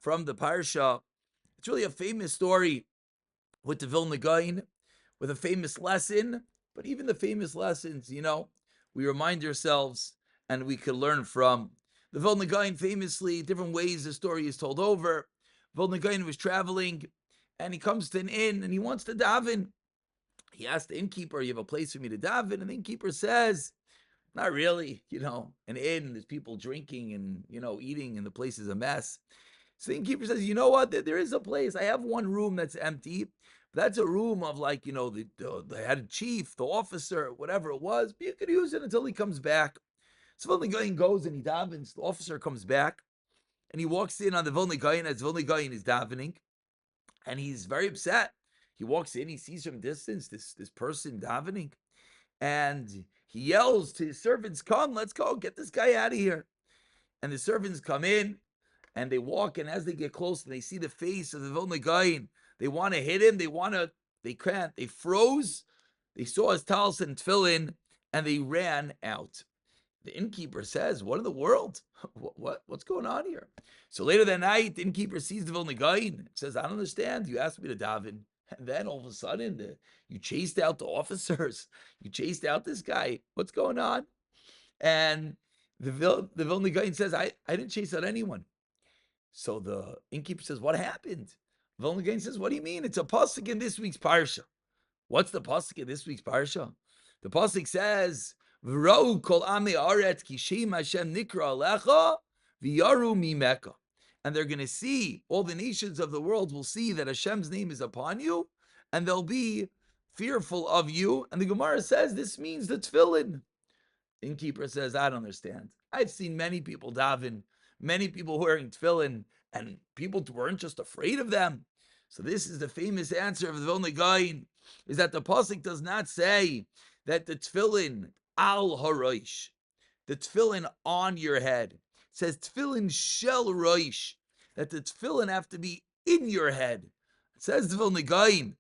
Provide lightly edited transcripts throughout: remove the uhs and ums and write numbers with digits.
from the Parsha. It's really a famous story with the Vilna Goan, with a famous lesson. But even the famous lessons, we remind ourselves and we could learn from. The Vilna Goan famously, different ways the story is told over. Vilna Goan was traveling and he comes to an inn and he wants to daven. He asked the innkeeper, "You have a place for me to daven?" And the innkeeper says, "Not really. An inn, there's people drinking and, eating, and the place is a mess." So the innkeeper says, "You know what? There is a place. I have one room that's empty. But that's a room of the head chief, the officer, whatever it was. But you could use it until he comes back." So Vilna Goan goes and he davens. The officer comes back and he walks in on the Vilna Goan as Vilna Goan is davening. And he's very upset. He walks in, he sees from distance this person davening. And he yells to his servants, "Come, let's go, get this guy out of here." And the servants come in and they walk, and as they get close and they see the face of the Vilna Goan, they want to hit him, they can't, they froze, they saw his talis and tefillin, and they ran out. The innkeeper says, "What in the world? What's going on here?" So later that night, the innkeeper sees the Vilna Goan, says, "I don't understand, you asked me to daven, and then all of a sudden, you chased out the officers, you chased out this guy, what's going on?" And the Vilna Goan says, I didn't chase out anyone." So the innkeeper says, "What happened?" Vilna Goan says, "What do you mean? It's a pasuk in this week's parsha." What's the pasuk in this week's parsha? The pasuk says, "V'ra'u kol amei aretz ki shem Hashem nikra alecha v'yaru mimeka." And they're going to see, all the nations of the world will see that Hashem's name is upon you, and they'll be fearful of you. And the Gemara says this means the tefillin. The innkeeper says, "I don't understand. I've seen many people daven, many people wearing tefillin, and people weren't just afraid of them." So this is the famous answer of the Vilna Goan, is that the pasuk does not say that the tefillin al haroish, the tefillin on your head. It says tefillin shel roish, that the tefillin have to be in your head. It says the Vilna Goan,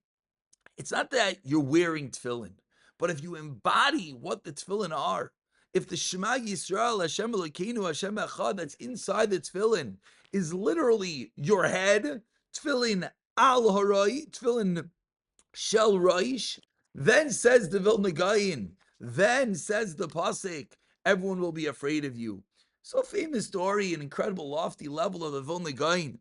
it's not that you're wearing tefillin, but if you embody what the tefillin are, if the Shema Yisrael, Hashem Elokeinu, Hashem Echad, that's inside the tefillin, is literally your head, tefillin al harai, tefillin shel roish, then says the Vilna Goan, then says the pasuk, everyone will be afraid of you. So famous story, an incredible lofty level of the Vilna Goan.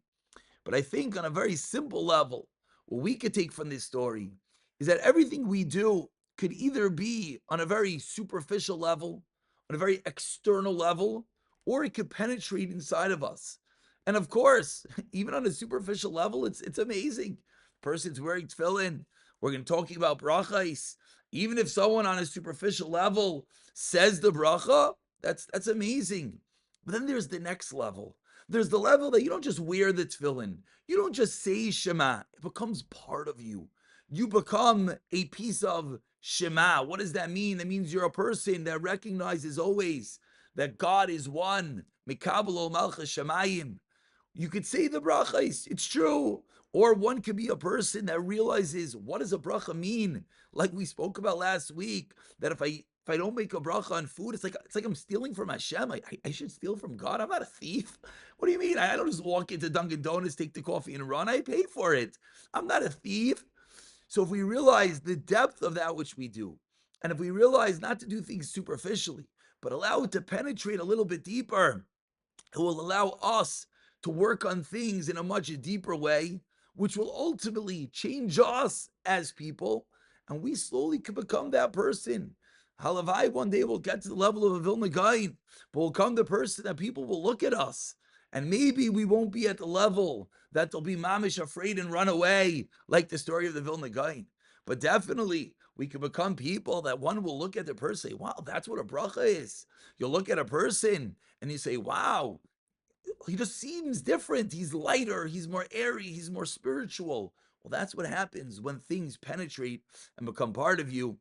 But I think on a very simple level, what we could take from this story is that everything we do could either be on a very superficial level, on a very external level, or it could penetrate inside of us. And of course, even on a superficial level, it's amazing. Person's wearing tefillin. We're going to talking about brachas. Even if someone on a superficial level says the bracha, that's amazing. But then there's the next level. There's the level that you don't just wear the tefillin. You don't just say Shema. It becomes part of you. You become a piece of Shema. What does that mean? That means you're a person that recognizes always that God is one. Mikabel malchus shemayim. You could say the brachas. It's true. Or one could be a person that realizes, what does a bracha mean? Like we spoke about last week, that if I don't make a bracha on food, it's like I'm stealing from Hashem. I should steal from God. I'm not a thief. What do you mean? I don't just walk into Dunkin' Donuts, take the coffee, and run. I pay for it. I'm not a thief. So if we realize the depth of that which we do, and if we realize not to do things superficially, but allow it to penetrate a little bit deeper, it will allow us to work on things in a much deeper way, which will ultimately change us as people, and we slowly can become that person. Halavai, one day we'll get to the level of a Vilna Goan, but we'll come the person that people will look at us, and maybe we won't be at the level that they'll be mamish afraid and run away, like the story of the Vilna Goan. But definitely, we can become people that one will look at the person and say, "Wow, that's what a bracha is." You'll look at a person and you say, "Wow, he just seems different. He's lighter, he's more airy, he's more spiritual." Well, that's what happens when things penetrate and become part of you.